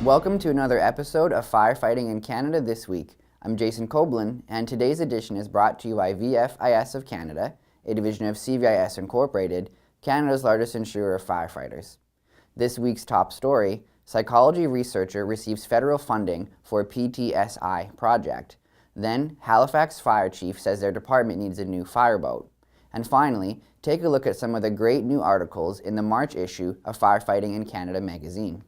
Welcome to another episode of Firefighting in Canada this week. I'm Jayson Koblun, and today's edition is brought to you by VFIS of Canada, a division of CVIS Incorporated, Canada's largest insurer of firefighters. This week's top story: psychology researcher receives federal funding for a PTSI project. Then, Halifax fire chief says their department needs a new fireboat. And finally, take a look at some of the great new articles in the March issue of Firefighting in Canada magazine.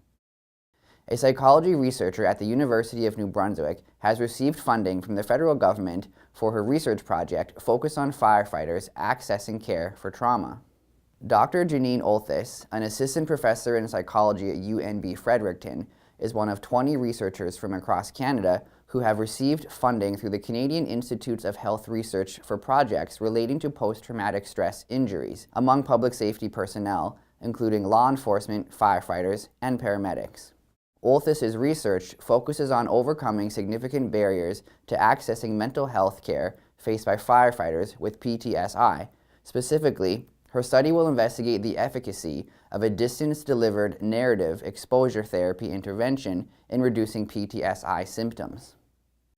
A psychology researcher at the University of New Brunswick has received funding from the federal government for her research project focused on firefighters accessing care for trauma. Dr. Janine Olthus, an assistant professor in psychology at UNB Fredericton, is one of 20 researchers from across Canada who have received funding through the Canadian Institutes of Health Research for projects relating to post-traumatic stress injuries among public safety personnel, including law enforcement, firefighters, and paramedics. Olthus's research focuses on overcoming significant barriers to accessing mental health care faced by firefighters with PTSI. Specifically, her study will investigate the efficacy of a distance-delivered narrative exposure therapy intervention in reducing PTSI symptoms.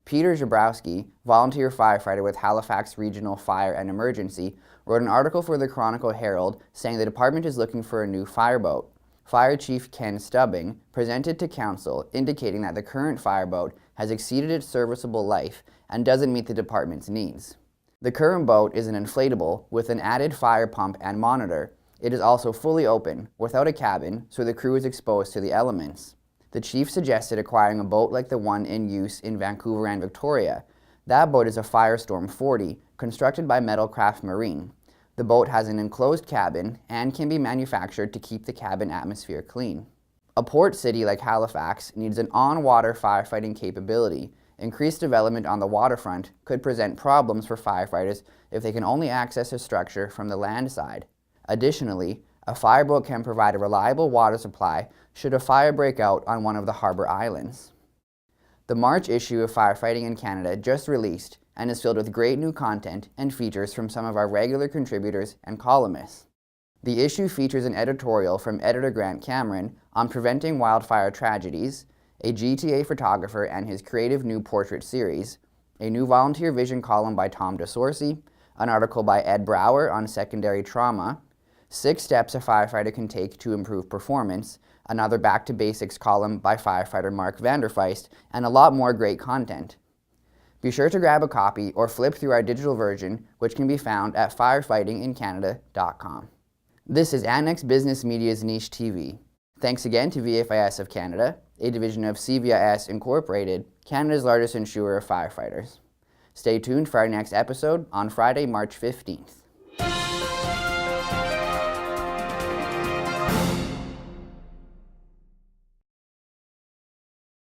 Peter Jabrowski, volunteer firefighter with Halifax Regional Fire and Emergency, wrote an article for the Chronicle Herald saying the department is looking for a new fireboat. Fire Chief Ken Stubbing presented to Council indicating that the current fireboat has exceeded its serviceable life and doesn't meet the department's needs. The current boat is an inflatable with an added fire pump and monitor. It is also fully open, without a cabin, so the crew is exposed to the elements. The chief suggested acquiring a boat like the one in use in Vancouver and Victoria. That boat is a Firestorm 40, constructed by Metalcraft Marine. The boat has an enclosed cabin and can be manufactured to keep the cabin atmosphere clean. A port city like Halifax needs an on-water firefighting capability. Increased development on the waterfront could present problems for firefighters if they can only access a structure from the land side. Additionally, a fireboat can provide a reliable water supply should a fire break out on one of the harbor islands. The March issue of Firefighting in Canada just released and is filled with great new content and features from some of our regular contributors and columnists. The issue features an editorial from editor Grant Cameron on preventing wildfire tragedies, a GTA photographer and his creative new portrait series, a new volunteer vision column by Tom DeSorcy, an article by Ed Brower on secondary trauma, 6 steps a firefighter can take to improve performance, another Back to Basics column by firefighter Mark Vanderfeist, and a lot more great content. Be sure to grab a copy or flip through our digital version, which can be found at firefightingincanada.com. This is Annex Business Media's Niche TV. Thanks again to VFIS of Canada, a division of CVIS Incorporated, Canada's largest insurer of firefighters. Stay tuned for our next episode on Friday, March 15th.